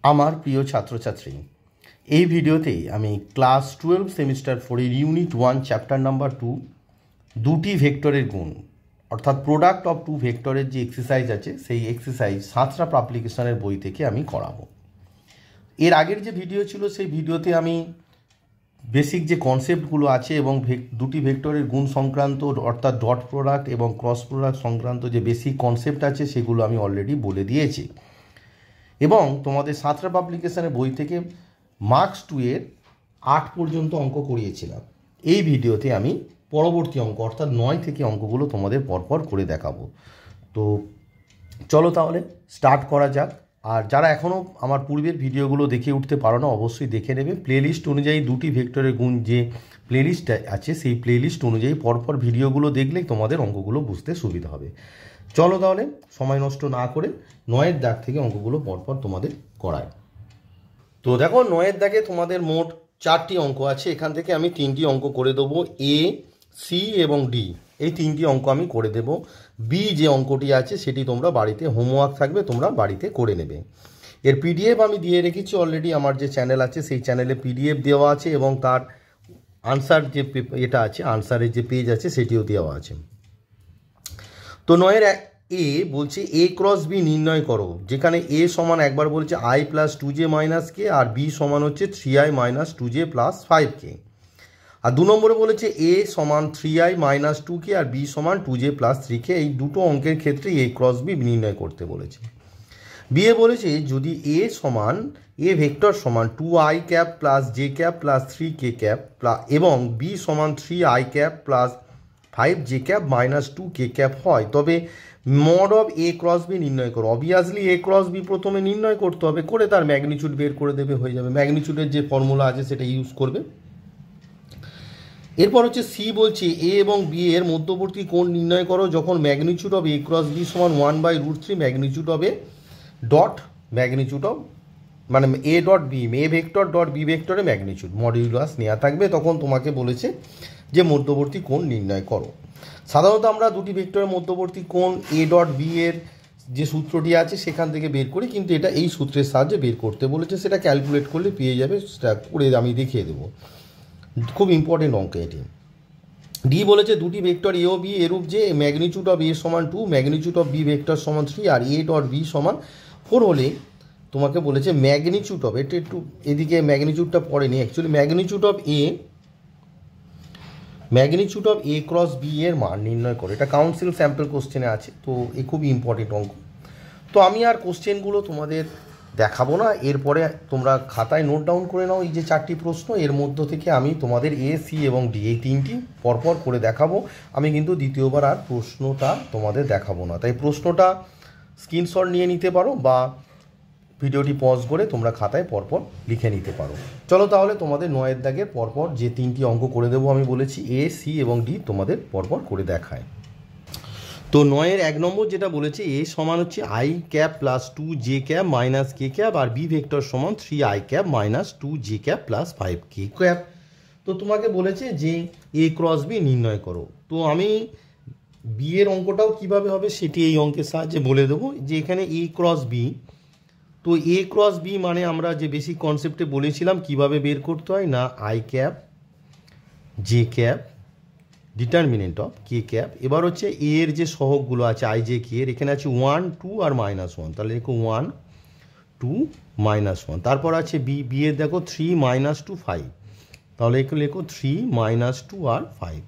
আমার প্রিয় ছাত্রছাত্রী, এই ভিডিওতে আমি class 12 semester 4 unit 1 chapter number 2 দুটি ভেক্টরের গুণ অর্থাৎ প্রোডাক্ট অফ টু ভেক্টরের যে এক্সারসাইজ আছে সেই এক্সারসাইজ সাঁতরাপ অ্যাপ্লিকেশনের বই থেকে আমি করাবো। এর আগের যে ভিডিও ছিল সেই ভিডিওতে আমি বেসিক যে কনসেপ্টগুলো আছে এবং দুটি ভেক্টরের গুণ সংক্রান্ত অর্থাৎ ডট প্রোডাক্ট এবং ক্রস প্রোডাক্ট সংক্রান্ত যে বেসিক কনসেপ্ট আছে সেগুলো আমি অলরেডি বলে দিয়েছি এবং তোমাদের সাঁতরাপ অ্যাপ্লিকেশনের বই থেকে মার্কস 2 এর 8 পর্যন্ত অঙ্ক করিয়েছিলাম। এই ভিডিওতে আমি পরবর্তী অঙ্ক অর্থাৎ 9 থেকে অঙ্কগুলো তোমাদের পরপর করে দেখাবো। তো চলো তাহলে স্টার্ট করা যাক। আর যারা এখনও আমার পূর্বের ভিডিওগুলো দেখে উঠতে পারো না অবশ্যই দেখে নেবে। প্লেলিস্ট অনুযায়ী দুটি ভেক্টরের গুণ যে প্লেলিস্ট আছে সেই প্লেলিস্ট অনুযায়ী পরপর ভিডিওগুলো দেখলেই তোমাদের অঙ্কগুলো বুঝতে সুবিধা হবে। চলো তাহলে সময় নষ্ট না করে 9-এর দাগ থেকে অঙ্কগুলো পরপর তোমাদের করায়। তো দেখো 9-এর দাগে তোমাদের মোট 4টি অঙ্ক আছে। এখান থেকে আমি 3টি অঙ্ক করে দেবো। এ, সি এবং ডি এই 3টি অঙ্ক আমি করে দেব। বি যে অঙ্কটি আছে সেটি তোমরা বাড়িতে হোমওয়ার্ক থাকবে, তোমরা বাড়িতে করে নেবে। এর পিডিএফ আমি দিয়ে রেখেছি অলরেডি। আমার যে চ্যানেল আছে সেই চ্যানেলে পিডিএফ দেওয়া আছে এবং তার আনসার যে এটা আছে আনসারের যে পেজ আছে সেটিও দেওয়া আছে। তো 9-এর এ বলছে এ ক্রস বি নির্ণয় করো, যেখানে এ সমান একবার বলছে I plus 2j minus K আর বি সমান হচ্ছে 3i minus 2j plus 5k। আর 2 নম্বরে বলেছে এ সমান 3i মাইনাস 2k আর বি সমান 2j প্লাস 3k। এই দুটো অঙ্কের ক্ষেত্রে এ ক্রস বি নির্ণয় করতে বলেছে। বি এ বলেছে যদি এ সমান এ ভেক্টর সমান 2i cap plus j cap plus 3k cap এবং বি সমান 3i cap plus 5j cap minus 2k cap হয় তবে mod of A cross B নির্ণয় করো। অবভিয়াসলি এ ক্রস বি প্রথমে নির্ণয় করতে হবে, করে তার ম্যাগনিচিউড বের করে দেবে, হয়ে যাবে। ম্যাগনিচিউডের যে ফর্মুলা আছে সেটা ইউজ করবে। এরপর হচ্ছে সি বলছে এ এবং বি এর মধ্যবর্তী কোণ নির্ণয় করো যখন magnitude of A cross B সমান 1/√3 magnitude of A dot magnitude of মানে A dot B A vector dot B ভেক্টরে ম্যাগনিচিউড মডিউলাস নেওয়া থাকবে। তখন তোমাকে বলেছে যে মধ্যবর্তী কোণ নির্ণয় করো। সাধারণত আমরা দুটি ভেক্টরের মধ্যবর্তী কোণ এ ডট বি এর যে সূত্রটি আছে সেখান থেকে বের করি, কিন্তু এটা এই সূত্রের সাহায্যে বের করতে বলেছে। সেটা ক্যালকুলেট করলে পেয়ে যাবে, সেটা করে আমি দেখিয়ে দেবো। খুব ইম্পর্টেন্ট অঙ্ক এটি। ডি বলেছে দুটি ভেক্টর এ ও বি এরূপ যে ম্যাগনিচিউড অফ এ সমান 2 ম্যাগনিচিউড অফ বি ভেক্টর সমান 3 আর এ ডট বি সমান 4 হলে তোমাকে বলেছে ম্যাগনিচিউড অফ, এটা একটু এদিকে ম্যাগনিচিউডটা পড়েনি actually, magnitude of A cross B এর মান নির্ণয় করে। এটা কাউন্সিল স্যাম্পল কোশ্চেনে আছে, তো এ খুবই ইম্পর্টেন্ট অঙ্ক। তো আমি আর কোশ্চেনগুলো তোমাদের দেখাবো না, এরপরে তোমরা খাতায় নোট ডাউন করে নাও এই যে 4টি প্রশ্ন। এর মধ্য থেকে আমি তোমাদের এ, সি এবং ডি এই 3টি পরপর করে দেখাবো। আমি কিন্তু দ্বিতীয়বার আর প্রশ্নটা তোমাদের দেখাবো না, তাই প্রশ্নটা স্ক্রিনশট নিয়ে নিতে পারো বা ভিডিওটি পজ করে তোমরা খাতায় পরপর লিখে নিতে পারো। চলো তাহলে তোমাদের 9-এর দাগের পরপর যে 3টি অঙ্ক করে দেবো আমি বলেছি এ, সি এবং ডি তোমাদের পরপর করে দেখায়। তো 9-এর 1 নম্বর যেটা বলেছে এ সমান হচ্ছে I cap plus 2j cap minus K cap আর বি ভেক্টর সমান 3i cap minus 2j cap plus 5k cap. তো তোমাকে বলেছে যে এ ক্রস বি নির্ণয় করো। তো আমি বি এর অঙ্কটাও কিভাবে হবে সেটি এই অঙ্কের সাহায্যে বলে দেবো। যে এখানে এ ক্রস বি, তো এ ক্রস বি মানে আমরা যে বেসিক কনসেপ্টে বলেছিলাম কিভাবে বের করতে হয় না, I cap J cap determinant of K cap. এবার হচ্ছে এ এর যে সহগগুলো আছে আই জে কে এর, এখানে আছে 1, 2 আর -1, তাহলে দেখো 1, 2, -1। তারপর আছে বি এর দেখো 3, -2, 5, তাহলে একটু লেখো 3, -2 আর 5।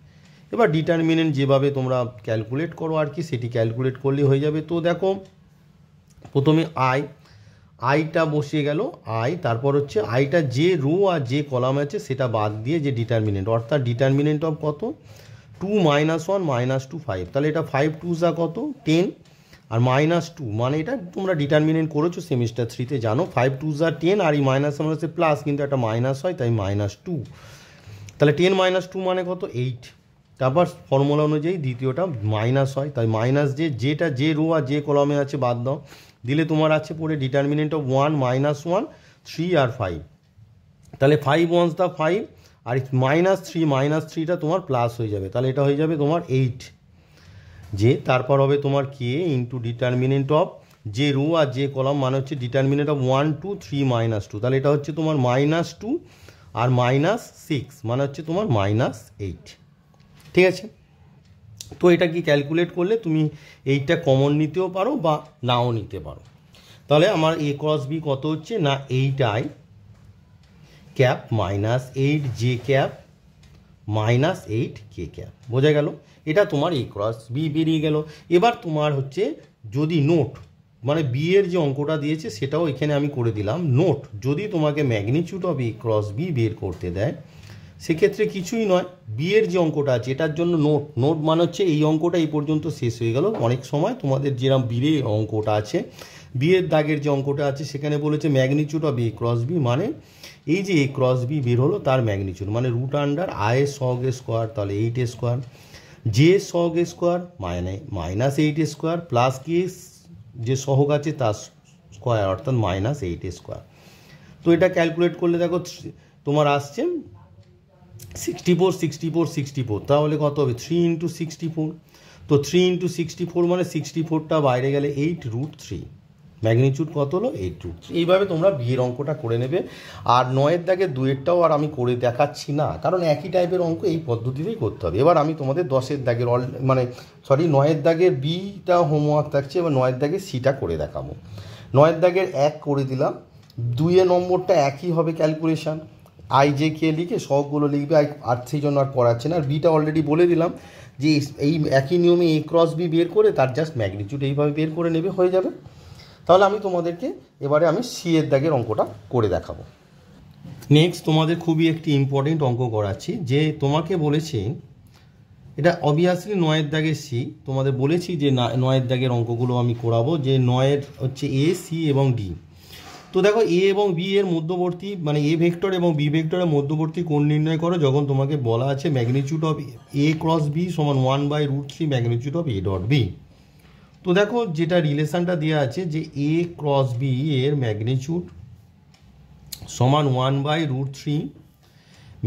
এবার ডিটারমিনেন্ট যেভাবে তোমরা ক্যালকুলেট করো আর কি সেটি ক্যালকুলেট করলে হয়ে যাবে। তো দেখো প্রথমে আইটা বসিয়ে গেল আই, তারপর হচ্ছে আইটা যে রো আর যে কলাম আছে সেটা বাদ দিয়ে যে ডিটারমিনেন্ট অর্থাৎ ডিটারমিনেন্ট অফ কত 2, -1, -2, 5, তাহলে এটা 5 2 কত 10 আর -2 মানে এটা তোমরা ডিটারমিনেন্ট করেছো সেমিস্টার 3-তে জানো 5 2 10 আর এই মাইনাস মানে প্লাস কিন্তু একটা মাইনাস হয় তাই -2, তাহলে 10 - 2 মানে কত 8। তারপর ফর্মুলা অনুযায়ী দ্বিতীয়টা মাইনাস হয় তাই মাইনাস যেটা যে রো আর যে কলামে আছে বাদ দাও, দিলে তোমার আছে পড়ে ডিটারমিনেন্ট অফ 1, -1, 3 আর 5, তাহলে 5 1s 5 আর -3টা তোমার প্লাস হয়ে যাবে, তাহলে এটা হয়ে যাবে তোমার 8 যে তারপর হবে তোমার কে ইন্টু ডিটারমিনেন্ট অফ যে রো আর যে কলাম মানে হচ্ছে ডিটারমিনেন্ট অফ 1 2 3 -2, তাহলে এটা হচ্ছে তোমার -2 আর -6 মানে হচ্ছে তোমার -8, ঠিক আছে। তো এটা কি ক্যালকুলেট করলে তুমি এইটা কমন নিতেও পারো বা নাও নিতে পারো। তাহলে আমার a ক্রস b কত হচ্ছে না 8i cap -8j cap -8k cap, বোঝা গেল। এটা তোমার a ক্রস b বেরিয়ে গেল। এবার তোমার হচ্ছে যদি নোট মানে বি এর যে অঙ্কটা দিয়েছে সেটাও এখানে আমি করে দিলাম। নোট যদি তোমাকে magnitude of a cross b বের করতে দেয় সেক্ষেত্রে কিছুই নয়, বি এর যে অঙ্কটা আছে এটার জন্য নোট মানে হচ্ছে এই অঙ্কটা এই পর্যন্ত শেষ হয়ে গেল। অনেক সময় তোমাদের যেরকম বিরে অঙ্কটা আছে বিয়ের দাগের যে অঙ্কটা আছে সেখানে বলেছে magnitude of a cross b, মানে এই যে a ক্রস b বের হলো তার ম্যাগনিটিউড মানে রুট আন্ডার i সহগ স্কোয়ার, তাহলে 8 স্কোয়ার, জে সহগ স্কোয়ার মানে -8 স্কোয়ার প্লাস কে যে সহগ আছে তার স্কোয়ার অর্থাৎ -8 স্কোয়ার। তো এটা ক্যালকুলেট করলে দেখো তোমার আসছে 64 64 64, তাহলে কত হবে 3 × 64, তো 3 × 64 মানে 64টা বাইরে গেলে 8√3, ম্যাগনিটিউড কত হলো 8√3। এইভাবে তোমরা বিয়ের অঙ্কটা করে নেবে। আর 9-এর দাগের 2-এরটাও আর আমি করে দেখাচ্ছি না, কারণ একই টাইপের অঙ্ক এই পদ্ধতিতেই করতে হবে। এবার আমি তোমাদের 10-এর দাগের 9-এর দাগের বিটা হোমওয়ার্ক থাকছে, এবার 9-এর দাগের সিটা করে দেখাবো। 9-এর দাগের 1 করে দিলাম, 2 নম্বরটা একই হবে ক্যালকুলেশন, i/j/k লিখে সবগুলো লিখবে, আর সেই জন্য আর করাচ্ছে না। আর বিটা অলরেডি বলে দিলাম যে এই একই নিয়মে a ক্রস b বের করে তার জাস্ট ম্যাগনিটিউড এইভাবে বের করে নেবে, হয়ে যাবে। তাহলে আমি তোমাদেরকে এবারে আমি সি এর দাগের অঙ্কটা করে দেখাবো। নেক্সট তোমাদের খুবই একটি ইম্পর্টেন্ট অঙ্ক করাচ্ছি, যে তোমাকে বলেছে এটা অবভিয়াসলি 9-এর দাগের সি, তোমাদের বলেছি যে 9-এর দাগের অঙ্কগুলো আমি করাবো, যে 9-এর হচ্ছে এ সি এবং ডি। তো দেখো এ এবং বি এর মধ্যবর্তী মানে এ ভেক্টর এবং বি ভেক্টরের মধ্যবর্তী কোণ নির্ণয় করো, যখন তোমাকে বলা আছে magnitude of A cross B সমান 1/√3 magnitude of A dot B. তো দেখো যেটা রিলেশনটা দেওয়া আছে যে এ ক্রস বি এর ম্যাগনিটিউড সমান 1/√3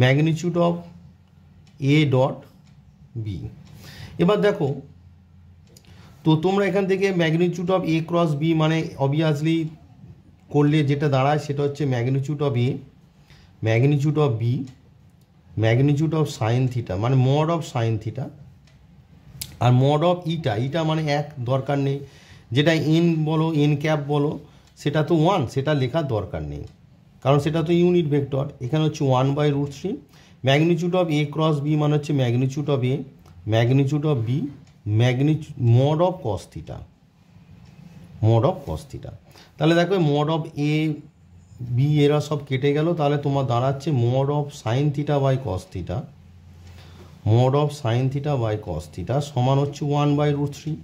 magnitude of A dot B. এবার দেখো তো তোমরা এখান থেকে magnitude of A cross B মানে অবভিয়াসলি করলে যেটা দাঁড়ায় সেটা হচ্ছে magnitude of A, magnitude of B, magnitude of sine theta মানে মড অফ সাইন থিটা, আর মড অফ ইটা মানে এক দরকার নেই, যেটা এন বলো এন ক্যাপ বলো সেটা তো 1, সেটা লেখার দরকার নেই কারণ সেটা তো ইউনিট ভেক্টর। এখানে হচ্ছে 1/√3 magnitude of A cross B মানে হচ্ছে magnitude of A, magnitude of B, mod of cos theta, mod of cos theta. তাহলে দেখো মড অফ এ বি এরা সব কেটে গেল, তাহলে তোমার দাঁড়াচ্ছে mod of sine theta by cos theta, mod of sine theta by cos theta সমান হচ্ছে 1/√3,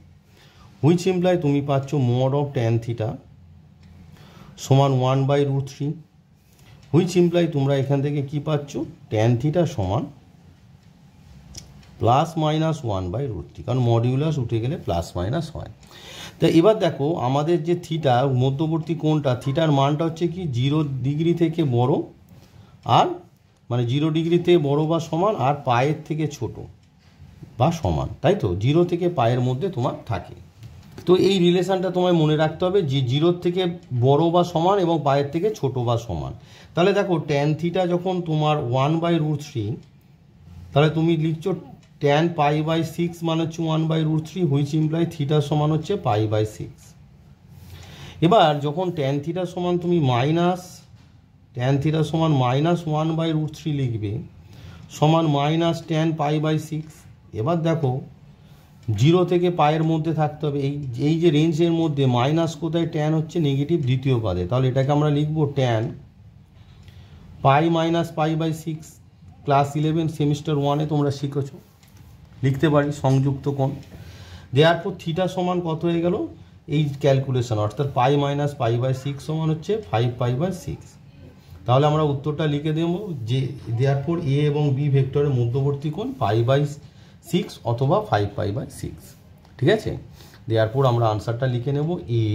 হুইচ ইমপ্লাই তুমি পাচ্ছ মড অফ ট্যান থিটা সমান 1/√3, হুইচ ইমপ্লাই তোমরা এখান থেকে কি পাচ্ছ ট্যান থিটা সমান +-1/√3, কারণ মডিউলাস উঠে গেলে প্লাস-মাইনাস হয়। তা এবার দেখো আমাদের যে থিটা মধ্যবর্তী কোণটা, থিটার মানটা হচ্ছে কি 0 ডিগ্রি থেকে বড় আর মানে 0 ডিগ্রি থেকে বড় বা সমান আর পায়ের থেকে ছোট বা সমান, তাই তো 0 থেকে পায়ের মধ্যে তোমার থাকে। তো এই রিলেশনটা তোমায় মনে রাখতে হবে যে 0 থেকে বড় বা সমান এবং পায়ের থেকে ছোট বা সমান। তাহলে দেখো ট্যান থিটা যখন তোমার 1/√3, তাহলে তুমি লিখছো ট্যান π/6 মানে হচ্ছে 1/√3, হুইচ ইমপ্লাই থিটা সমান হচ্ছে π/6। এবার যখন ট্যান থিটা সমান তুমি ট্যান থিটা সমান -1/√3 লিখবে সমান -tan π/6। এবার দেখো 0 থেকে পায়ের মধ্যে থাকতে হবে, এই যে রেঞ্জের মধ্যে মাইনাস কোথায় ট্যান হচ্ছে নেগেটিভ দ্বিতীয় পাদে, তাহলে এটাকে আমরা লিখবো ট্যান π - π/6। ক্লাস 11 সেমিস্টার 1-এ তোমরা শিখেছো, লিখতে পারি সংযুক্ত কোণ। দেওয়ার পর থিটা সমান কত হয়ে গেল এই ক্যালকুলেশন, অর্থাৎ π - π/6 সমান হচ্ছে 5π/6। তাহলে আমরা উত্তরটা লিখে দেব যে দেওয়ার পর এ এবং বি ভেক্টরের মধ্যবর্তী কোণ π/6 অথবা 5π/6, ঠিক আছে। দেওয়ার পর আমরা আনসারটা লিখে নেব এ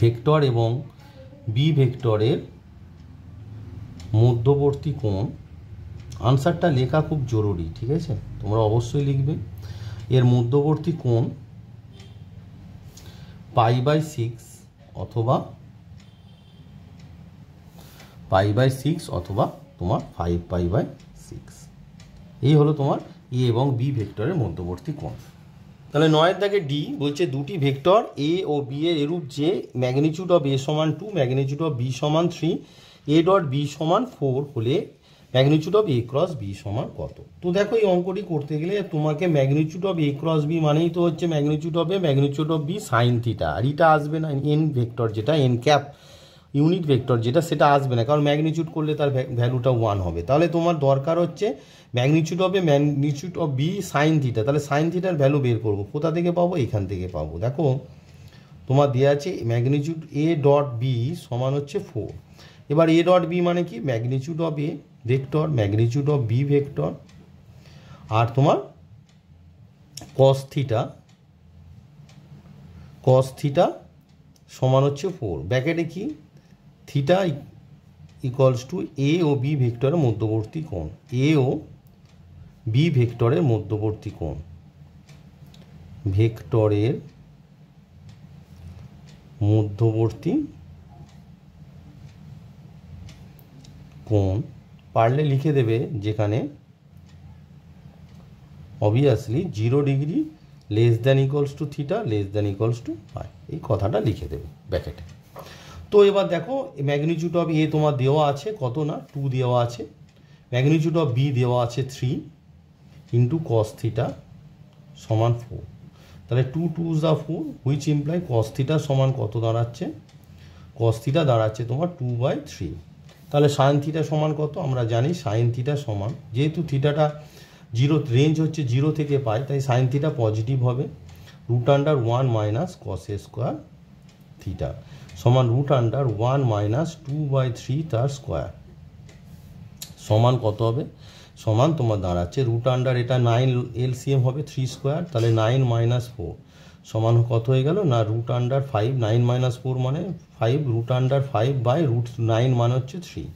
ভেক্টর এবং বি ভেক্টরের মধ্যবর্তী কোণ। আনসারটা লেখা খুব জরুরি, ঠিক আছে, তোমরা অবশ্যই লিখবে। এর মধ্যবর্তী কোণ π/6 অথবা π/6 অথবা তোমার 5π/6। এই হলো তোমার এ এবং বি ভেক্টরের মধ্যবর্তী কোণ। তাহলে 9 দাগে ডি বলছে দুটি ভেক্টর এ ও বি এর এরূপ যে ম্যাগনিটিউড অফ এ সমান 2, ম্যাগনিটিউড অফ বি সমান 3, এ ডট বি সমান 4 হলে magnitude of A cross B সমান কত? তো দেখো এই অঙ্কটি করতে গেলে তোমাকে magnitude of A cross B মানেই তো হচ্ছে magnitude of A, magnitude of B sine theta, আর এটা আসবে না। এন ভেক্টর যেটা এন ক্যাপ ইউনিট ভেক্টর যেটা সেটা আসবে না, কারণ ম্যাগনিটিউড করলে তার ভ্যালুটা 1 হবে। তাহলে তোমার দরকার হচ্ছে magnitude of A, magnitude of B sine theta. তাহলে সাইন থিটার ভ্যালু বের করবো, কোথা থেকে পাবো? এখান থেকে পাবো। দেখো তোমার দেওয়া আছে ম্যাগনিটিউড এ ডট বি সমান হচ্ছে 4। এবার এ ডট বি মানে কি? Magnitude of A vector, magnitude of B vector, আর তোমার কস থিটা সমান হচ্ছে 4। ব্র্যাকেটে কি? থিটা ইকুয়ালস টু এ ও বি ভেক্টরের মধ্যবর্তী কোণ, এ ও বি ভেক্টরের মধ্যবর্তী কোণ, ভেক্টরের মধ্যবর্তী কোণ। পারলে লিখে দেবে যেখানে obviously 0 degree less than equals to theta less than equals to pi, এই কথাটা লিখে দেবে ব্র্যাকেটে। তো এবার দেখো ম্যাগনিটিউড অফ এ তোমার দেওয়া আছে কত না 2 দেওয়া আছে, ম্যাগনিটিউড অফ বি দেওয়া আছে 3 ইন্টু কস থিটা সমান 4। তাহলে 2 2s are 4 which imply cos theta সমান কত দাঁড়াচ্ছে? কস থিটা দাঁড়াচ্ছে তোমার 2/3। তাহলে সাইন থিটা সমান কত? আমরা জানি সাইন থিটা সমান, যেহেতু থিটাটা 0 রেঞ্জ হচ্ছে 0 থেকে পাই, তাই সাইন থিটা পজিটিভ হবে। √1 মাইনাস কস এ স্কোয়ার থিটা সমান √1 মাইনাস 2/3 তার স্কোয়ার সমান কত হবে? সমান তোমার দাঁড়াচ্ছে √, এটা 9 এলসিএম হবে 3 স্কোয়ার, তাহলে 9 মাইনাস 4 সমান কত হয়ে গেল না √5। 9 মাইনাস 4 মানে 5, √5/√9 মানে হচ্ছে 3।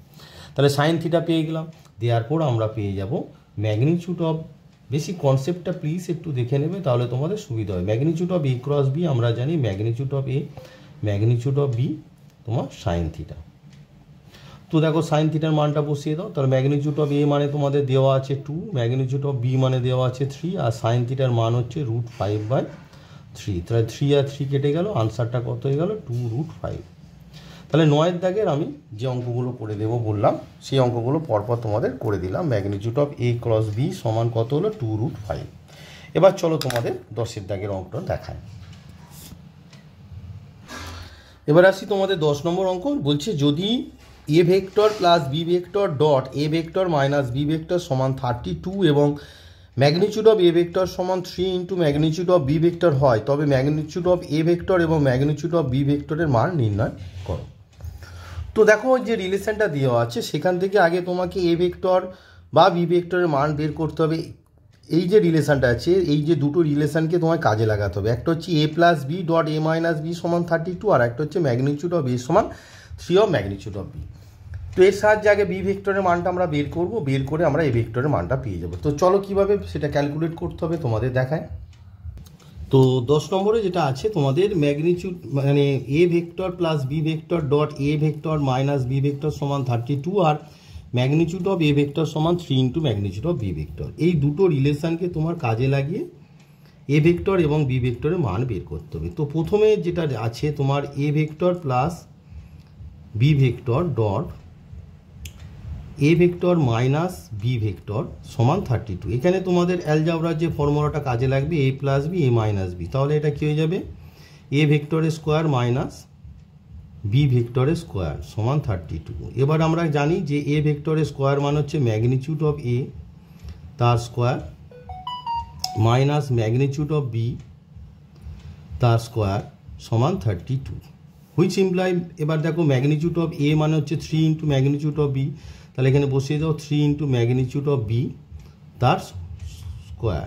তাহলে সাইন থিটা পেয়ে গেলাম। দেওয়ার পর আমরা পেয়ে যাব ম্যাগনিটিউড অফ, বেশি কনসেপ্টটা প্লিজ একটু দেখে নেবে তাহলে তোমাদের সুবিধা হয়। Magnitude of A cross B আমরা জানি magnitude of A, magnitude of B তোমার সাইন থিটা। তো দেখো সাইন থিটার মানটা বসিয়ে দাও। তাহলে ম্যাগনিটিউড অফ এ মানে তোমাদের দেওয়া আছে 2, ম্যাগনিটিউড অফ বি মানে দেওয়া আছে 3, আর সাইন থিটার মান হচ্ছে √5/3। তাহলে 3 আর 3 কেটে গেল, আনসারটা কত হয়ে গেল? 2√5। তাহলে 9 দাগের আমি যে অঙ্কগুলো করে দেবো বললাম সেই অঙ্কগুলো পরপর তোমাদের করে দিলাম। Magnitude of A cross B সমান কত হলো? 2√5। এবার চলো তোমাদের 10 দাগের অঙ্কটা দেখায়। এবার আসি তোমাদের 10 নম্বর অঙ্ক। বলছে যদি A vector plus B vector dot A vector minus B vector সমান 32 এবং ম্যাগনিটিউড অফ এ ভেক্টর সমান 3 into magnitude of B vector হয়, তবে ম্যাগনিটিউড অফ এ ভেক্টর এবং ম্যাগনিটিউড অফ বি ভেক্টরের মান নির্ণয় করো। তো দেখো যে রিলেশনটা দেওয়া আছে সেখান থেকে আগে তোমাকে এ ভেক্টর বা বি ভেক্টরের মান বের করতে হবে। এই যে রিলেশনটা আছে, এই যে দুটো রিলেশনকে তোমায় কাজে লাগাতে হবে। একটা হচ্ছে A plus B dot A minus B সমান 32, আর একটা হচ্ছে ম্যাগনিটিউড অফ এ সমান 3 অফ ম্যাগনিটিউড অফ বি। তো এর সাহায্যে আগে বি ভেক্টরের মানটা আমরা বের করব, বের করে আমরা এ ভেক্টরের মানটা পেয়ে যাবো। তো চলো কীভাবে সেটা ক্যালকুলেট করতে হবে তোমাদের দেখায়। তো 10 নম্বরে যেটা আছে তোমাদের ম্যাগনিটিউড মানে A vector plus B vector dot A vector minus B vector সমান 32, আর ম্যাগনিটিউড অফ এ ভেক্টর সমান 3 into magnitude of B vector. এই দুটো রিলেশনকে তোমার কাজে লাগিয়ে এ ভেক্টর এবং বি ভেক্টরের মান বের করতে হবে। তো প্রথমে যেটা আছে তোমার A vector plus B vector dot A vector minus B vector সমান 32। এখানে তোমাদের অ্যালজাবরার যে ফর্মুলাটা কাজে লাগবে A plus B A minus B, তাহলে এটা কী হয়ে যাবে? এ ভেক্টরের স্কোয়ার মাইনাস বি ভেক্টরের স্কোয়ার সমান 32। এবার আমরা জানি যে এ ভেক্টরের স্কোয়ার মান হচ্ছে ম্যাগনিটিউড অফ এ তার square minus magnitude of B তার স্কোয়ার সমান 32, হুইচ ইমপ্লাই, এবার দেখো ম্যাগনিটিউড অফ এ মানে হচ্ছে 3 ইন্টু ম্যাগনিটিউড অফ বি, তাহলে এখানে বসিয়ে দাও 3 ইন্টু ম্যাগনিটিউড অফ বি তার স্কোয়ার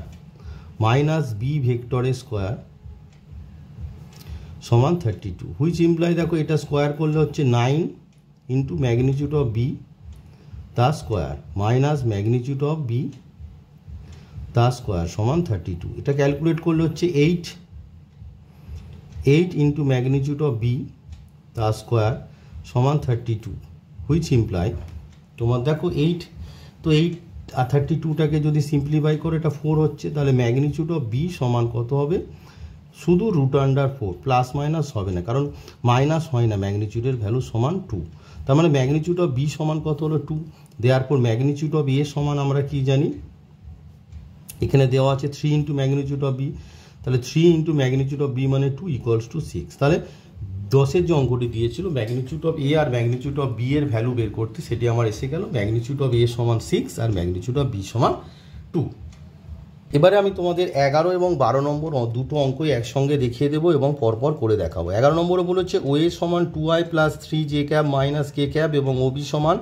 মাইনাস বি ভেক্টরের স্কোয়ার সমান 32, হুইচ ইমপ্লাই দেখো এটা স্কোয়ার করলে হচ্ছে 9 ইন্টু ম্যাগনিটিউড অফ বি তার square minus magnitude of B তার স্কোয়ার সমান 32। এটা ক্যালকুলেট করলে হচ্ছে 8 ইন্টু ম্যাগনিটিউড অফ বি তার স্কোয়ার সমান 32, হুইচ ইমপ্লাই তোমার দেখো 8, তো 8 আর 32টাকে যদি সিম্পলিফাই করে এটা 4 হচ্ছে, তাহলে ম্যাগনিটিউড অফ বি সমান কত হবে? শুধু √4, প্লাস মাইনাস হবে না, কারণ মাইনাস হয় না, ম্যাগনিটিউডের ভ্যালু সমান 2। তার মানে ম্যাগনিটিউড অফ বি সমান কত হলো 2। দেওয়ার ম্যাগনিটিউড অফ এ সমান আমরা কি জানি, এখানে দেওয়া আছে 3 ইন্টু ম্যাগনিটিউড অফ বি, তাহলে 3 ইন্টু ম্যাগনিটিউড অফ বি মানে 2 ইকুয়ালস টু 6। তাহলে 10-এর যে অঙ্কটি দিয়েছিল ম্যাগনিটিউড অফ এ আর ম্যাগনিটিউড অফ বি এর ভ্যালু বের করতে, সেটি আমার এসে গেল। ম্যাগনিটিউড অফ এ সমান 6 আর ম্যাগনিটিউড অফ বি সমান 2। এবারে আমি তোমাদের 11 এবং 12 নম্বর দুটো অঙ্কই একসঙ্গে দেখিয়ে দেবো এবং পরপর করে দেখাবো। 11 নম্বরে বলেছে ও এ সমান 2i plus 3j cap minus K cap এবং ও বি সমান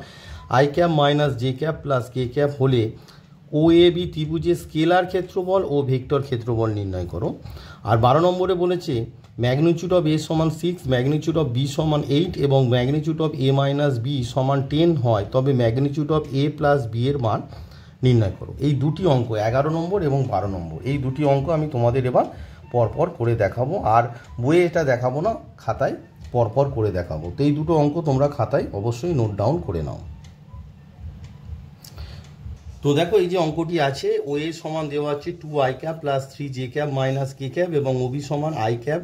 i cap minus J cap plus K cap হলে ও এ বি ত্রিভুজের স্কেলার ক্ষেত্রফল ও ভেক্টর ক্ষেত্রফল নির্ণয় করো। আর 12 নম্বরে বলেছে ম্যাগনিটিউড অফ এ সমান 6, ম্যাগনিটিউড অফ বি সমান 8 এবং magnitude of A minus B সমান 10 হয়, তবে magnitude of A plus B এর মান নির্ণয় করো। এই দুটি অঙ্ক 11 নম্বর এবং 12 নম্বর, এই দুটি অঙ্ক আমি তোমাদের এবার পরপর করে দেখাবো, আর বইয়ে এটা দেখাবো না, খাতায় পরপর করে দেখাবো। তো এই দুটো অঙ্ক তোমরা খাতায় অবশ্যই নোট ডাউন করে নাও। তো দেখো এই যে অঙ্কটি আছে, ও এ সমান দেওয়া আছে 2i cap plus 3j cap minus K cap এবং ও বি সমান i cap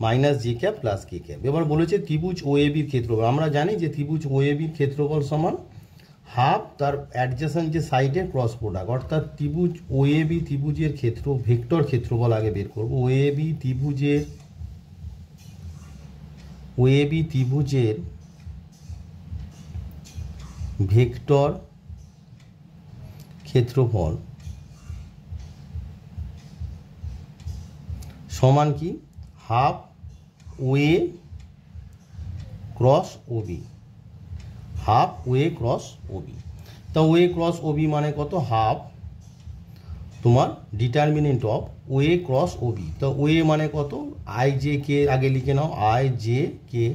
minus J cap plus K cap. এবার বলেছে ত্রিভুজ ও এ বির ক্ষেত্রফল। আমরা জানি যে ত্রিভুজ ও এ বির ক্ষেত্রফল সমান হাফ তার অ্যাডজেসেন্ট যে সাইডের ক্রস প্রোডাক্ট, অর্থাৎ ত্রিভুজ ও এ বি ত্রিভুজের ভেক্টর ক্ষেত্রফল আগে বের করব। ও এ বি ত্রিভুজের ভেক্টর ক্ষেত্রফল সমান কি? Half O A cross O B, half O A cross O B. তা ও এ ক্রস ও বি মানে কত? হাফ তোমার determinant of O A cross O B. তো ও এ মানে কত? আই জে কে আগে লিখে নাও, আই জে কে,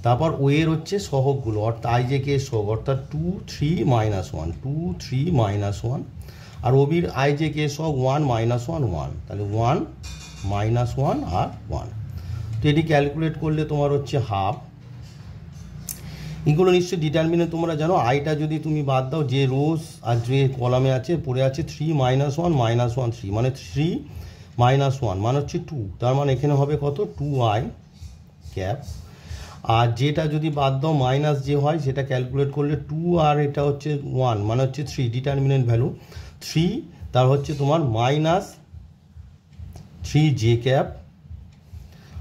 তারপর ও এর হচ্ছে সহগগুলো, অর্থাৎ আই জে কে সহগ, অর্থাৎ 2 3 -1, 2 3 -1, আর ও বির আই জে কে সহগ 1 -1 1, তাহলে 1 -1 আর 1। তো এটি ক্যালকুলেট করলে তোমার হচ্ছে হাফ। এগুলো নিশ্চয়ই ডিটারমিনেন্ট তোমরা জানো। আইটা যদি তুমি বাদ দাও, যে রোজ আর যে কলামে আছে পড়ে আছে 3 -1 -1 3, মানে 3 -1 মানে হচ্ছে 2, তার মানে এখানে হবে কত? 2i cap. আর যেটা যদি বাদ দাও মাইনাস যে হয় সেটা ক্যালকুলেট করলে 2 আর এটা হচ্ছে 1 মানে হচ্ছে 3, ডিটারমিনেন্ট ভ্যালু 3, তার হচ্ছে তোমার মাইনাস 3j ক্যাপ।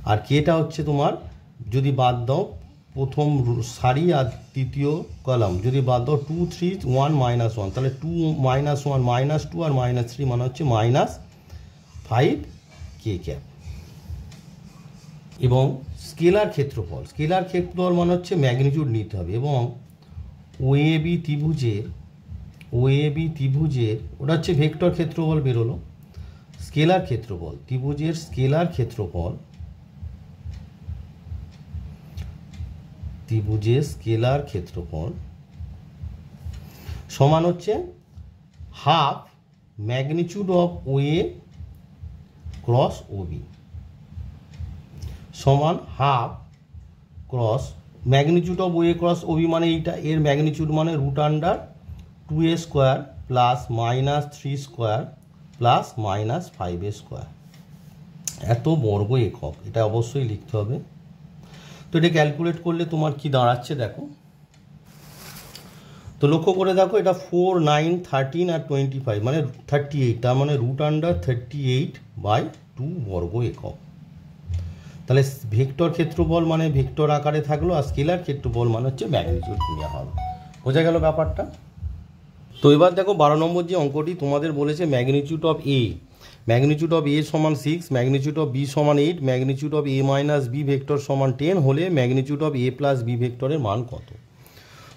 আর কেটা হচ্ছে তোমার যদি বাদ দাও প্রথম সারি আর তৃতীয় কলাম যদি বাদ দাও 2 3 1 -1, তাহলে 2 -1 -2 আর -3 মানে হচ্ছে -5k ক্যাপ। এবং স্কেলার ক্ষেত্রফল মানে হচ্ছে ম্যাগনিটিউড নিতে হবে, এবং ও এ বি ত্রিভুজের ওটা হচ্ছে ভেক্টর ক্ষেত্রফল বেরোলো। স্কেলার ক্ষেত্রফল, ত্রিভুজের স্কেলার ক্ষেত্রফল সমান হচ্ছে half magnitude of O A cross O B সমান half cross magnitude of O A cross O B মানে এইটা, এর ম্যাগনিটিউড মানে √2a² প্লাস -3² প্লাস -5a², এত বর্গ একক। এটা অবশ্যই লিখতে হবে। তো এটা ক্যালকুলেট করলে তোমার কি দাঁড়াচ্ছে দেখো। তো লক্ষ্য করে দেখো, এটা 4 9 13 আর 25 মানে 38, তার মানে √38/2 বর্গ একক। তাহলে ভেক্টর ক্ষেত্রফল মানে ভেক্টর আকারে থাকলো, আর স্কেলার ক্ষেত্রফল মানে হচ্ছে ম্যাগনিটিউড নেওয়া হবে। বোঝা গেল ব্যাপারটা? তো এবার দেখো 12 নম্বর যে অঙ্কটি তোমাদের বলেছে ম্যাগনিটিউড অফ এ সমান 6, ম্যাগনিটিউড অফ বি সমান 8, magnitude of A minus B vector সমান 10 হলে magnitude of A plus B ভেক্টরের মান কত?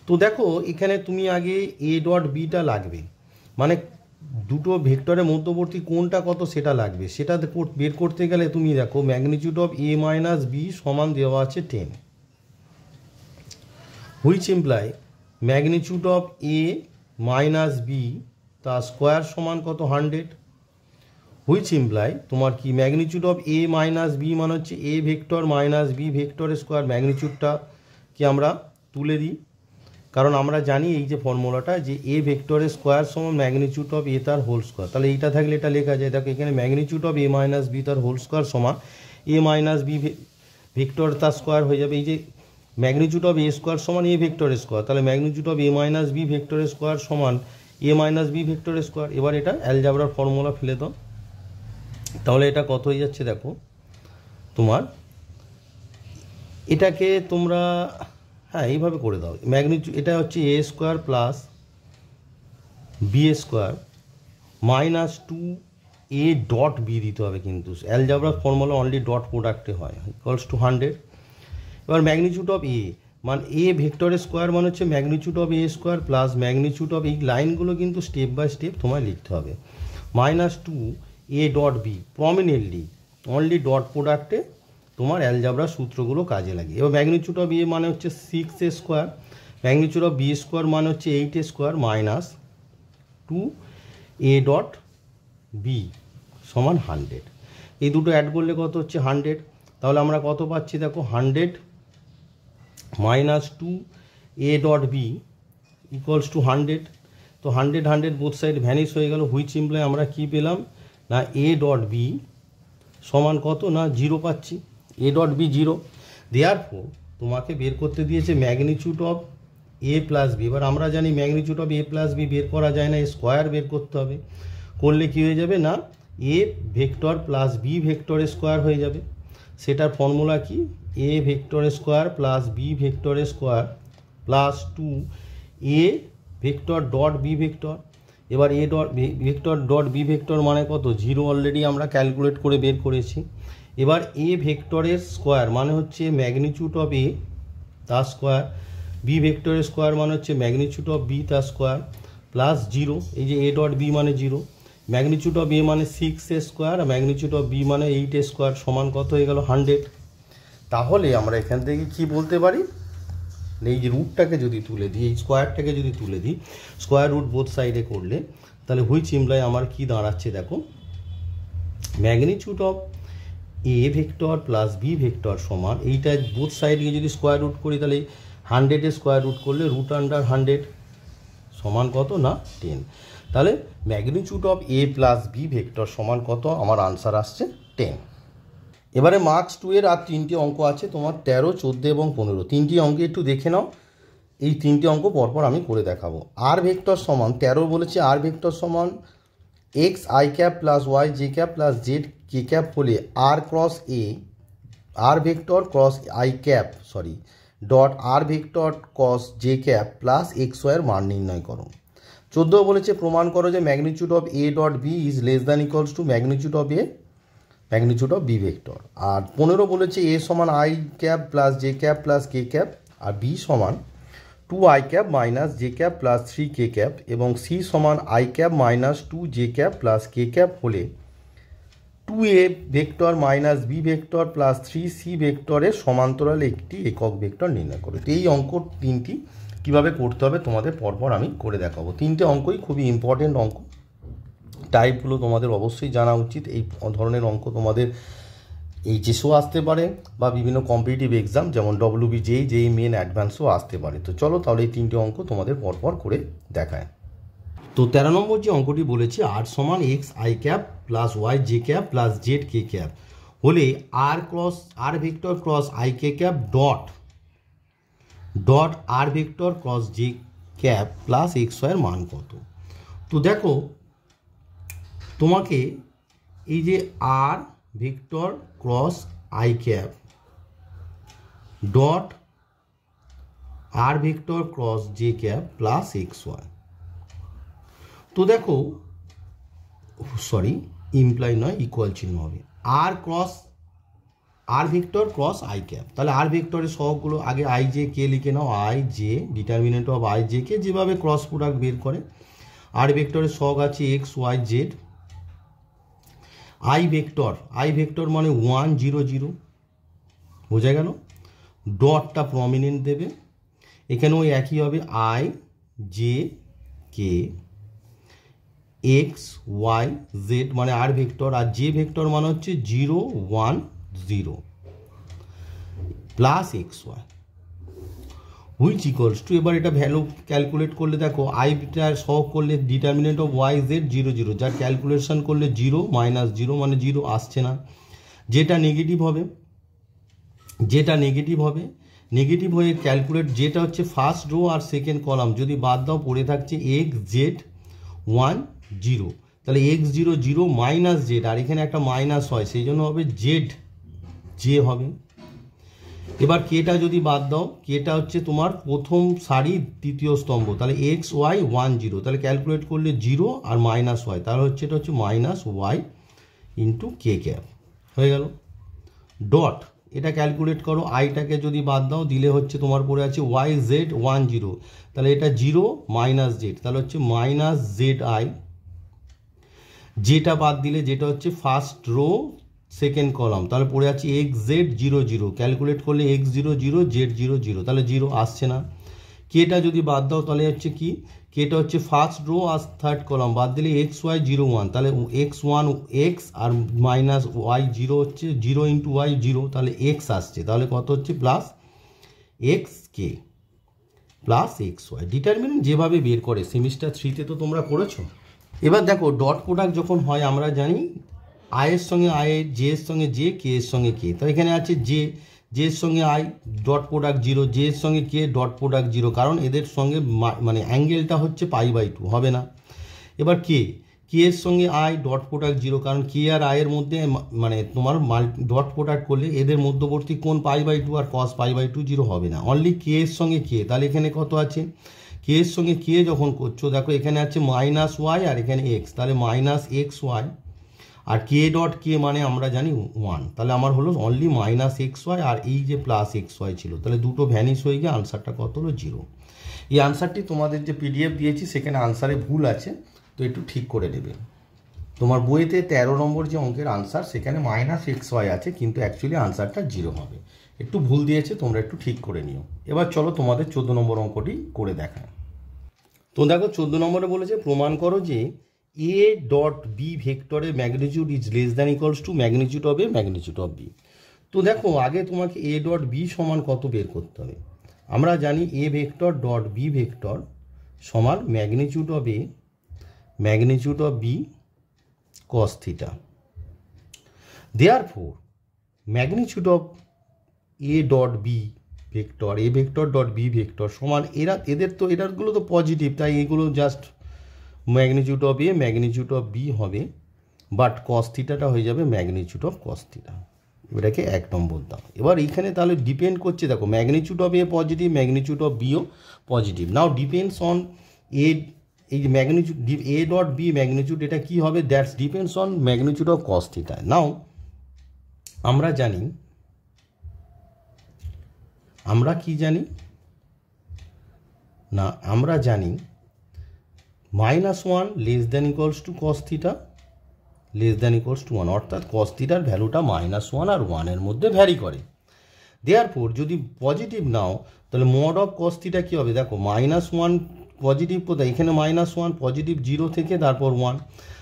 তো দেখো এখানে তুমি আগে এ ডট বিটা লাগবে, মানে দুটো ভেক্টরের মধ্যবর্তী কোণটা কত সেটা লাগবে। সেটা বের করতে গেলে তুমি দেখো magnitude of A minus B সমান দেওয়া আছে 10, which imply magnitude of A minus B তার স্কোয়ার সমান কত? 100, হুইচ ইমপ্লাই তোমার কি magnitude of A minus B মানে হচ্ছে A vector minus B vector square. ম্যাগনিচিউডটা কি আমরা তুলে দিই, কারণ আমরা জানি এই যে ফর্মুলাটা যে এ ভেক্টরের স্কোয়ার সমান ম্যাগনিচিউড অফ এ তার হোল স্কোয়ার। তাহলে এইটা থাকলে এটা লেখা যায়, দেখো এখানে magnitude of A minus B তার হোল স্কোয়ার সমান এ মাইনাস বি ভেক্টর তার স্কোয়ার হয়ে যাবে। এই যে ম্যাগনিচিউড অফ এ স্কোয়ার সমান এ ভেক্টরের স্কোয়ার, তাহলে magnitude of A minus B ভেক্টরের স্কোয়ার সমান এ মাইনাস বি ভেক্টরের স্কোয়ার। এবার এটা অ্যালজাবরার ফর্মুলা ফেলে দাও, তাহলে এটা কত হয়ে যাচ্ছে দেখো তোমার। এটাকে তোমরা হ্যাঁ এইভাবে করে দাও, ম্যাগনিচিউড এটা হচ্ছে A square plus B square minus 2 A dot B দিতে হবে, কিন্তু অ্যালজাবরার ফর্মুলা অনলি ডট প্রোডাক্টে হয়, ইকুয়ালস টু 100। এবার ম্যাগনিচিউড অফ এ মানে এ ভেক্টরের স্কোয়ার মানে হচ্ছে magnitude of A square plus magnitude of, এই লাইনগুলো কিন্তু স্টেপ বাই স্টেপ তোমায় লিখতে হবে, minus 2 A dot B prominently only dot প্রোডাক্টে তোমার অ্যালজাবরার সূত্রগুলো কাজে লাগে। এবার ম্যাগনিচিউড অফ এ মানে হচ্ছে 6 square, magnitude of B square মানে হচ্ছে 8 square minus 2 A dot B সমান 100। এই দুটো অ্যাড করলে কত হচ্ছে 100। তাহলে আমরা কত পাচ্ছি দেখো 100 minus 2 A dot B equals to 100। তো 100 বোথ সাইড ভ্যানিশ হয়ে গেল, হুইচ ইমপ্লাই আমরা কি পেলাম না এ ডট বি সমান কত না 0 পাচ্ছি, এ ডট বি 0। দেয়ারফোর তোমাকে বের করতে দিয়েছে magnitude of A plus B. এবার আমরা জানি magnitude of A plus B বের করা যায় না, স্কোয়ার বের করতে হবে, করলে কী হয়ে যাবে না এ ভেক্টর প্লাস বি ভেক্টরের স্কোয়ার হয়ে যাবে। সেটার ফর্মুলা কি A vector square plus B vector square plus 2 A vector dot B vector. এবার A dot vector dot B vector মানে কত 0 অলরেডি আমরা ক্যালকুলেট করে বের করেছি। এবার এ ভেক্টরের স্কোয়ার মানে হচ্ছে ম্যাগনিচিউড অফ এ তার স্কোয়ার, বি ভেক্টরের স্কোয়ার মানে হচ্ছে ম্যাগনিচিউড অফ বি তার স্কোয়ার প্লাস 0। এই যে এ ডট বি মানে 0, ম্যাগনিচিউড অফ এ মানে 6 স্কোয়ার আর ম্যাগনিচিউড অফ বি মানে 8 স্কোয়ার সমান কত হয়ে গেল 100। তাহলে আমরা এখান থেকে কি বলতে পারি, এই যে রুটটাকে যদি তুলে দিই, এই স্কোয়ারটাকে যদি তুলে দিই, স্কোয়ার রুট বোথ সাইডে করলে তাহলে হুইচ ইমপ্লাই আমার কি দাঁড়াচ্ছে দেখো magnitude of A vector plus B vector সমান এইটা বোথ সাইডকে যদি স্কোয়ার রুট করি তাহলে 100 স্কোয়ার রুট করলে রুট আন্ডার 100 সমান কত না 10। তাহলে magnitude of A plus B vector সমান কত, আমার আনসার আসছে 10। এবারে মার্কস 2 এর আর 3টি অঙ্ক আছে তোমার 13, 14 এবং 15। 3টি অঙ্কে একটু দেখে নাও, এই 3টি অঙ্ক পরপর আমি করে দেখাবো। আর ভেক্টর সমান 13 বলেছে আর ভেক্টর সমান X I cap plus Y J cap plus Z K cap হলে R cross A R vector cross I cap dot R vector cross J cap plus X ওয়াইয়ের মান নির্ণয় করো। 14 বলেছে প্রমাণ করো যে magnitude of A dot B is less than equals to magnitude of A magnitude of B vector. আর 15 বলেছে এ সমান I cap plus J cap plus K cap আর বি সমান 2 I cap minus J cap plus 3 K cap এবং C সমান I cap minus 2 J cap plus K cap হলে 2a vector minus B vector plus 3c ভেক্টরের সমান্তরালে একটি একক vector নির্ণয় করো। তো এই অঙ্ক 3টি কীভাবে করতে হবে তোমাদের পরপর আমি করে দেখাবো। 3টে অঙ্কই খুবই ইম্পর্টেন্ট অঙ্ক, টাইপগুলো তোমাদের অবশ্যই জানা উচিত। এই ধরনের অঙ্ক তোমাদের এইচএসও আসতে পারে বা বিভিন্ন কম্পিটিটিভ এক্সাম যেমন WBJEE, JEE মেন, অ্যাডভান্সও আসতে পারে। তো চলো তাহলে এই 3টে অঙ্ক তোমাদের পরপর করে দেখায়। তো 13 নম্বর যে অঙ্কটি বলেছে আর সমান X I cap plus Y J cap plus Z K cap হলে R vector cross I K cap dot R vector cross J cap plus X ওয়াইয়ের মান কত। তো দেখো তোমাকে এই যে R vector cross I cap dot R vector cross J cap plus X Y, তো দেখো ইমপ্লাই নয় ইকুয়াল চিহ্ন হবে R vector cross I cap. তাহলে আর ভেক্টরের সহগগুলো আগে আই জে কে লিখে নাও, I J determinant of I J K যেভাবে ক্রস প্রোডাক্ট বের করে। আর ভেক্টরের সহগ আছে X Y Z. I vector মানে 1 0 0, বোঝা গেল। ডটটা প্রমিনেন্ট দেবে, এখানেও একই হবে I J K X Y Z মানে আর ভেক্টর, আর জে ভেক্টর মানে হচ্ছে 0 1 0 plus X Y which equals to, এবার এটা ভ্যালু ক্যালকুলেট করলে দেখো আইটার সহ করলে ডিটারমিনেন্ট অফ ওয়াই জেড 0 0, যার ক্যালকুলেশন করলে 0 -0 মানে 0 আসছে না। যেটা নেগেটিভ হবে, নেগেটিভ হয়ে ক্যালকুলেট, যেটা হচ্ছে ফার্স্ট রো আর সেকেন্ড কলাম যদি বাদ দাও পড়ে থাকছে এক্স জেড 1 0, তাহলে এক্স 0 0 মাইনাস জেড, আর এখানে একটা মাইনাস হয় সেই জন্য হবে জেড জে হবে। এবার কেটা যদি বাদ দাও, কেটা হচ্ছে তোমার প্রথম সারি তৃতীয় স্তম্ভ, তাহলে এক্স ওয়াই 1 0, তাহলে ক্যালকুলেট করলে 0 আর মাইনাস ওয়াই, তাহলে হচ্ছে এটা হচ্ছে minus Y into k cap হয়ে গেল। ডট এটা ক্যালকুলেট করো, আইটাকে যদি বাদ দাও দিলে হচ্ছে তোমার পড়ে আছে ওয়াই জেড 1 0, তাহলে এটা 0 মাইনাস জেড, তাহলে হচ্ছে মাইনাস জেড আই। যেটা বাদ দিলে যেটা হচ্ছে ফার্স্ট রো সেকেন্ড কলাম, তাহলে পড়ে আছে এক্স জেড 0 0, ক্যালকুলেট করলে এক্স 0 0 জেড 0 0, তাহলে 0 আসছে না। কেটা যদি বাদ দাও তাহলে হচ্ছে কি, কেটা হচ্ছে ফার্স্ট রো আর থার্ড কলাম, বাদ দিলে এক্স ওয়াই 0 1, তাহলে এক্স 1 এক্স আর মাইনাস ওয়াই 0 হচ্ছে 0 ইন্টু ওয়াই 0, তাহলে এক্স আসছে, তাহলে কত হচ্ছে plus x k plus X Y. Determinant যেভাবে বের করে সেমিস্টার 3-তে তো তোমরা করেছো। এবার দেখো ডট প্রোডাক্ট যখন হয় আমরা জানি আই এর সঙ্গে আই, জে এর সঙ্গে জে, কে এর সঙ্গে কে, তো এখানে আছে জে, জে এর সঙ্গে আই ডট প্রোডাক্ট 0, জে এর সঙ্গে কে ডট প্রোডাক্ট 0, কারণ এদের সঙ্গে মানে অ্যাঙ্গেলটা হচ্ছে π/2 হবে না। এবার কে, কে এর সঙ্গে আই ডট প্রোডাক্ট 0, কারণ কে আর আই এর মধ্যে মানে তোমার ডট প্রোডাক্ট করলে এদের মধ্যবর্তী কোণ π/2 আর cos π/2 0 হবে না, অনলি কে এর সঙ্গে কে, তাহলে এখানে কত আছে, কে এর সঙ্গে কে যখন করছো দেখো এখানে আছে মাইনাস ওয়াই আর এখানে এক্স, তাহলে মাইনাস এক্স ওয়াই, আর কে ডট কে মানে আমরা জানি 1, তাহলে আমার হলো অনলি মাইনাস এক্স ওয়াই, আর এই যে প্লাস এক্স ওয়াই ছিল, তাহলে দুটো ভ্যানিশ হয়ে গিয়ে আনসারটা কত হলো 0। এই আনসারটি তোমাদের যে পিডিএফ দিয়েছি সেখানে আনসারে ভুল আছে, তো একটু ঠিক করে নেবে। তোমার বইতে 13 নম্বর যে অঙ্কের আনসার সেখানে মাইনাস এক্স ওয়াই আছে, কিন্তু অ্যাকচুয়ালি আনসারটা 0 হবে, একটু ভুল দিয়েছে, তোমরা একটু ঠিক করে নিও। এবার চলো তোমাদের 14 নম্বর অঙ্কটি করে দেখায়। তো দেখো 14 নম্বরে বলেছে প্রমাণ করো যে এ ডট বি ভেক্টরের magnitude is less than equals to magnitude of A magnitude of B. তো দেখো আগে তোমাকে এ ডট বি সমান কত বের করতে হবে। আমরা জানি A vector dot B vector সমান magnitude of A magnitude of B cos theta. Therefore magnitude of A dot B vector, A vector dot B vector সমান এদেরগুলো তো পজিটিভ, তাই এগুলো just magnitude of A magnitude of B হবে, but cos থিটাটা হয়ে যাবে ম্যাগনিটিউড অফ কস থিটা। এটাকে 1 নম্বর দাও। এবার এইখানে তাহলে ডিপেন্ড করছে দেখো magnitude of A positive, magnitude of বিও positive. Now depends on A, এই যে magnitude A dot B magnitude এটা কি হবে, that's depends on magnitude of cos theta. Now আমরা জানি, আমরা কি জানি না, আমরা জানি -1 less than equals to cos theta less than equals to 1, অর্থাৎ কস থিটার ভ্যালুটা -1 আর 1 এর মধ্যে ভ্যারি করে। দেয়ারফোর যদি পজিটিভ নাও তাহলে মড অফ কস থিটা কী হবে, দেখো -1 পজিটিভ কোথায়, এখানে -1 পজিটিভ 0 থেকে তারপর 1,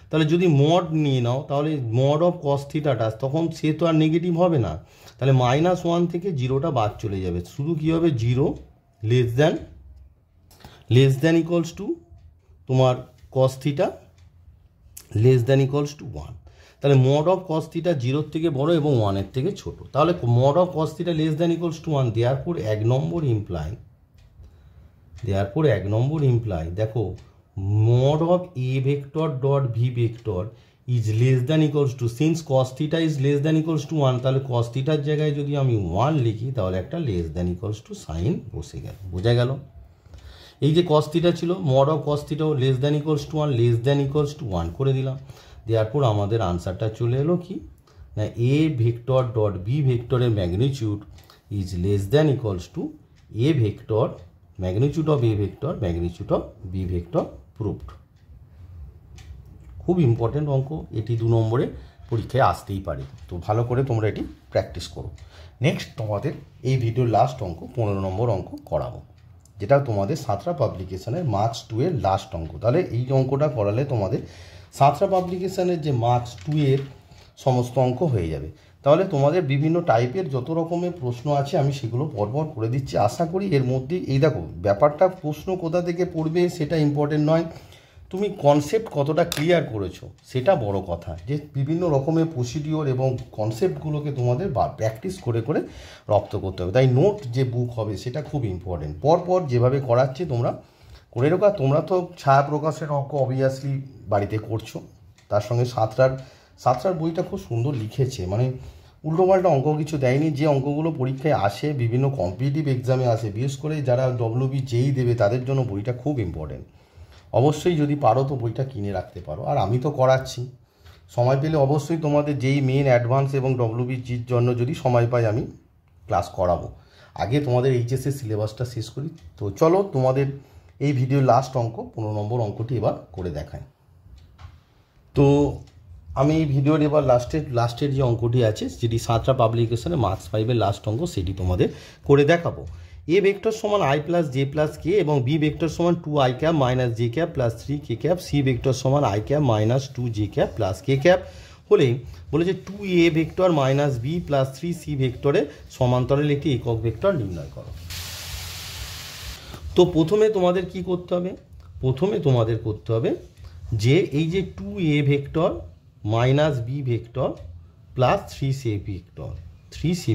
তাহলে যদি মড নিয়ে নাও তাহলে মড অফ কস থিটাটা তখন সে তো আর নেগেটিভ হবে না, তাহলে -1 থেকে 0টা বাদ চলে যাবে, শুধু কী হবে 0 লেস দ্যান ইকুয়ালস টু তোমার cos theta less than equals to 1, তাহলে মড অফ কস থিটা 0 থেকে বড় এবং 1 থেকে ছোট, তাহলে mod of cos theta less than equals to 1। Therefore 1 number imply দেখো mod of A vector dot V vector is less than equals to, since cos theta is less than equals to 1, তাহলে কস থিটার জায়গায় যদি আমি 1 লিখি তাহলে একটা less than equals to sign বসে গেল, বোঝা গেল। এই যে কস থিটা ছিল মড অফ কস থিটাও less than equals to 1, less than equals to 1 করে দিলাম। দেয়ারপর আমাদের আনসারটা চলে এলো কি না, এ ভেক্টর ডট বি ভেক্টরের magnitude is less than equals to A vector magnitude of A vector magnitude of B vector proved. খুব ইম্পর্টেন্ট অঙ্ক এটি, 2 নম্বরে পরীক্ষায় আসতেই পারে, তো ভালো করে তোমরা এটি প্র্যাকটিস করো। নেক্সট তোমাদের এই ভিডিওর লাস্ট অঙ্ক 15 নম্বর অঙ্ক করাবো। যেটা তোমাদের সাঁতরা পাবলিকেশনের মার্কস 2 এর লাস্ট অঙ্ক। তাহলে এই অঙ্কটা করালে তোমাদের সাঁতরা পাবলিকেশনের যে মার্কস 2 এর সমস্ত অঙ্ক হয়ে যাবে। তাহলে তোমাদের বিভিন্ন টাইপের যত রকমের প্রশ্ন আছে আমি সেগুলো পরপর করে দিচ্ছি। আশা করি এর মধ্যে এই দেখো ব্যাপারটা প্রশ্ন কোথা থেকে পড়বে সেটা ইম্পর্টেন্ট নয়, তুমি কনসেপ্ট কতটা ক্লিয়ার করেছো সেটা বড় কথা। যে বিভিন্ন রকমের প্রসিডিওর এবং কনসেপ্টগুলোকে তোমাদের প্র্যাকটিস করে করে রপ্ত করতে হবে। তাই নোট যে বুক হবে সেটা খুব ইম্পর্টেন্ট। পরপর যেভাবে করাচ্ছে তোমরা করে রাখো। তোমরা তো ছায়া প্রকাশের অঙ্ক অবভিয়াসলি বাড়িতে করছো, তার সঙ্গে সাঁতরার বইটা খুব সুন্দর লিখেছে, মানে উল্টোপাল্টা অঙ্ক কিছু দেয়নি। যে অঙ্কগুলো পরীক্ষায় আসে, বিভিন্ন কম্পিটিটিভ এক্সামে আসে, বিশেষ করে যারা ডব্লিউবি যেই দেবে তাদের জন্য বইটা খুব ইম্পর্টেন্ট। অবশ্যই যদি পারো তো বইটা কিনে রাখতে পারো। আর আমি তো করাচ্ছি, সময় পেলে অবশ্যই তোমাদের যেই মেন অ্যাডভান্স এবং ডব্লিউবিজির জন্য যদি সময় পাই আমি ক্লাস করাবো। আগে তোমাদের এইচএসের সিলেবাসটা শেষ করি। তো চলো তোমাদের এই ভিডিওর লাস্ট অঙ্ক 15 নম্বর অঙ্কটি এবার করে দেখাই। তো আমি এই ভিডিওর এবার লাস্টের যে অঙ্কটি আছে, যেটি সাঁতরা পাবলিকেশনে মার্কস 5 এর লাস্ট অঙ্ক, সেটি তোমাদের করে দেখাবো। এ ভেক্টর সমান I plus J plus K এবং বি ভেক্টর সমান 2i cap minus J cap plus 3k cap, C vector সমান I cap minus 2j cap plus K cap হলে বলেছে 2a vector minus B plus 3c ভেক্টরে সমান্তরাল একটি একক vector নির্ণয় করো। তো প্রথমে তোমাদের কি করতে হবে? প্রথমে তোমাদের করতে হবে যে এই যে 2a vector minus B vector plus 3c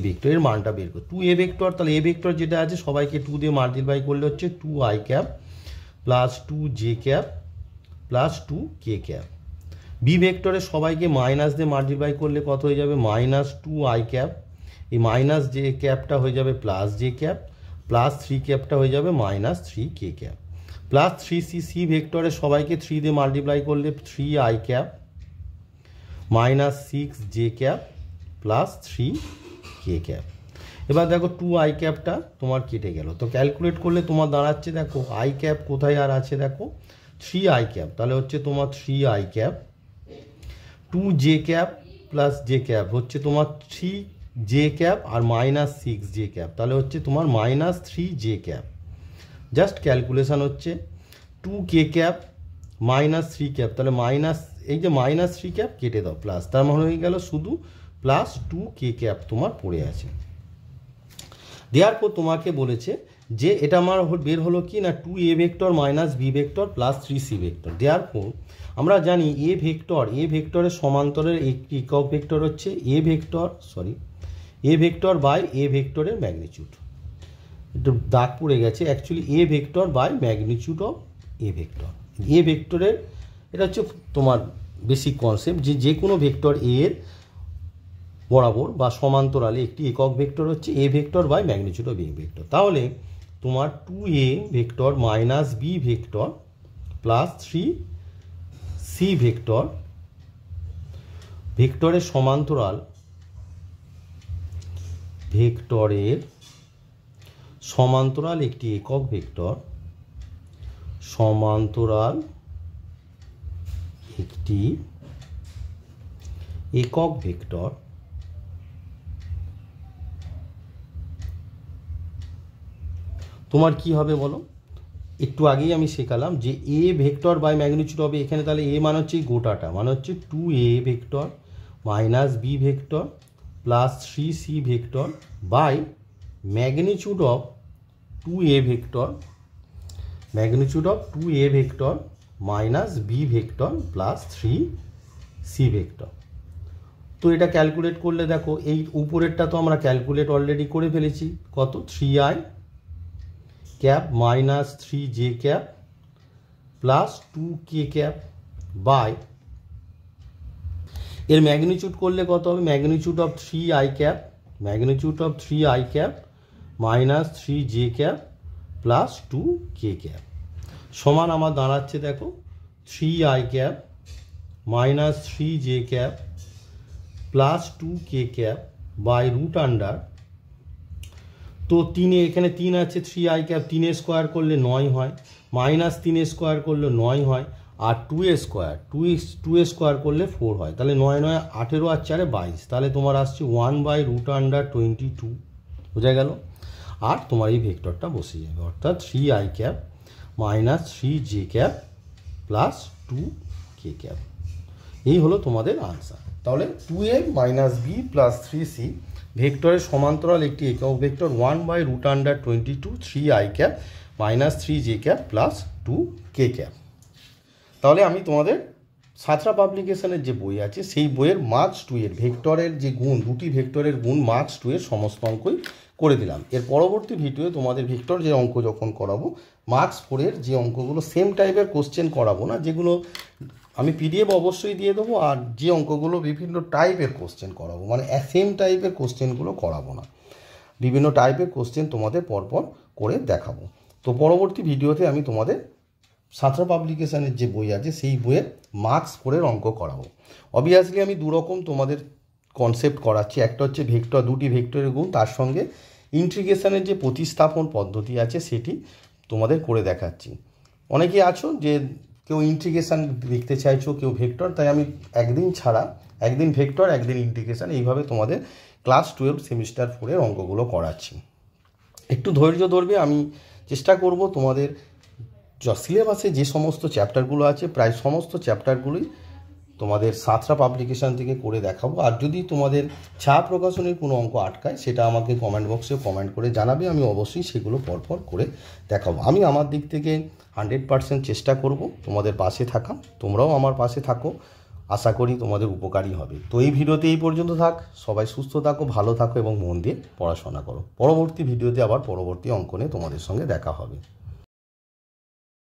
vector এর মানটা বের করো। 2a ভেক্টর, তাহলে এ ভেক্টর যেটা আছে সবাইকে 2 দিয়ে মাল্টিপ্লাই করলে হচ্ছে 2i cap plus 2j cap plus 2k cap. B ভেক্টরে সবাইকে মাইনাস দিয়ে মাল্টিপ্লাই করলে কত হয়ে যাবে? মাইনাস 2i ক্যাপ, এই মাইনাস জে ক্যাপটা হয়ে যাবে প্লাস জে ক্যাপ, প্লাস 3 ক্যাপটা হয়ে যাবে minus 3k cap, plus 3c ভেক্টরে সবাইকে 3 দিয়ে মাল্টিপ্লাই করলে 3i cap minus 6j cap plus 3k cap. এবার দেখো 2i ক্যাপটা তোমার কেটে গেল, তো ক্যালকুলেট করলে তোমার দাঁড়াচ্ছে, দেখো i ক্যাপ কোথায় আর আছে, দেখো 3i ক্যাপ, তাহলে হচ্ছে তোমার 3i cap, 2j cap plus j cap হচ্ছে তোমার 3j ক্যাপ আর মাইনাস 6j ক্যাপ, তাহলে হচ্ছে তোমার minus 3j cap. Just calculation হচ্ছে 2k ক্যাপ মাইনাস 3 ক্যাপ, তাহলে মাইনাস এই যে মাইনাস 3 ক্যাপ কেটে দাও, প্লাস, তার মানে হয়ে গেল শুধু প্লাস 2k ক্যাপ তোমার পড়ে আছে। দেওয়ার পর তোমাকে বলেছে যে এটা আমার বের হলো কি না 2a vector minus B vector plus 3c vector. দেওয়ার পর আমরা জানি এ ভেক্টরের সমান্তরের একটি একক ভেক্টর হচ্ছে এ ভেক্টর বাই এ ভেক্টরের ম্যাগনিটিউড। একটু দাগ পড়ে গেছে, actually A vector by magnitude of A vector. A ভেক্টরের এটা হচ্ছে তোমার বেসিক কনসেপ্ট, যে কোনো ভেক্টর এর বরাবর বা সমান্তরালে একটি একক ভেক্টর হচ্ছে A vector by magnitude of A vector. তাহলে তোমার 2a vector minus B vector plus 3c ভেক্টরের সমান্তরাল একটি একক ভেক্টর, তোমার কি হবে বলো? একটু আগেই আমি শেখালাম যে এ ভেক্টর বাই ম্যাগনিটিউড হবে এখানে, তাহলে এ মানে হচ্ছে গোটাটা, মানে হচ্ছে 2a vector minus B vector plus 3c vector by magnitude of 2a vector minus B vector plus 3c vector. তো এটা ক্যালকুলেট করলে দেখো এই উপরেরটা তো আমরা ক্যালকুলেট অলরেডি করে ফেলেছি, কত 3i cap minus 3j cap plus 2k cap by এর ম্যাগনিটিউড করলে কত হবে? Magnitude of 3i cap minus 3j cap plus 2k cap সমান আমার দাঁড়াচ্ছে দেখো 3i cap minus 3j cap plus 2k cap by root under, তো 3 এখানে 3 আছে, 3i ক্যাপ 3 স্কোয়ার করলে 9 হয়, মাইনাস 3 স্কোয়ার করলে 9 হয়, আর 2 স্কোয়ার করলে 4 হয়, তাহলে 9 9 18 আর 4 22, তাহলে তোমার আসছে 1/√22, বোঝা গেল। আর তোমার এই ভেক্টরটা বসে যাবে, অর্থাৎ 3i cap minus 3j cap plus 2k cap. এই হলো তোমাদের আনসার। তাহলে 2a minus b plus 3c ভেক্টরের সমান্তরাল একটি একক vector 1/√22 3i cap minus 3j cap plus 2k cap. তাহলে আমি তোমাদের সাঁতরা পাবলিকেশনের যে বই আছে সেই বইয়ের মার্কস 2 এর ভেক্টরের যে গুণ, দুটি ভেক্টরের গুণ মার্কস 2 এর সমস্ত অঙ্কই করে দিলাম। এর পরবর্তী ভিডিওয়ে তোমাদের ভেক্টর যে অঙ্ক যখন করাবো, মার্কস 4 এর যে অঙ্কগুলো সেম টাইপের কোশ্চেন করাবো না, যেগুলো আমি পিডিএফ অবশ্যই দিয়ে দেবো, আর যে অঙ্কগুলো বিভিন্ন টাইপের কোশ্চেন করাবো, মানে সেম টাইপের কোশ্চেনগুলো করাবো না, বিভিন্ন টাইপের কোশ্চেন তোমাদের পরপর করে দেখাবো। তো পরবর্তী ভিডিওতে আমি তোমাদের সাঁতরা পাবলিকেশনের যে বই আছে সেই বইয়ের মার্কস 4 এর অঙ্ক করাবো। অবভিয়াসলি আমি দুরকম তোমাদের কনসেপ্ট করাচ্ছি, একটা হচ্ছে ভেক্টর, দুটি ভেক্টরের গুণ, তার সঙ্গে ইন্টিগ্রেশনের যে প্রতিস্থাপন পদ্ধতি আছে সেটি তোমাদের করে দেখাচ্ছি। অনেকেই আছো যে কেউ ইন্টিগ্রেশন দেখতে চাইছো, কেউ ভেক্টর, তাই আমি একদিন ছাড়া একদিন ভেক্টর একদিন ইন্টিগ্রেশন এইভাবে তোমাদের ক্লাস 12 সেমিস্টার 4 এর অঙ্কগুলো করাচ্ছি। একটু ধৈর্য ধরবে, আমি চেষ্টা করব তোমাদের সিলেবাসে যে সমস্ত চ্যাপ্টারগুলো আছে প্রায় সমস্ত চ্যাপ্টারগুলোই তোমাদের সাঁতরা পাবলিকেশন থেকে করে দেখাবো। আর যদি তোমাদের ছা প্রকাশনের কোনো অঙ্ক আটকায় সেটা আমাকে কমেন্ট বক্সে কমেন্ট করে জানাবে, আমি অবশ্যই সেগুলো পরপর করে দেখাবো। আমি আমার দিক থেকে 100% চেষ্টা করব তোমাদের পাশে থাকা, তোমরাও আমার পাশে থাকো, আশা করি তোমাদের উপকারী হবে। তো এই ভিডিওতে এই পর্যন্ত থাক, সবাই সুস্থ থাকো, ভালো থাকো এবং মন দিয়ে পড়াশোনা করো। পরবর্তী ভিডিওতে আবার পরবর্তী অঙ্ক নিয়ে তোমাদের সঙ্গে দেখা হবে।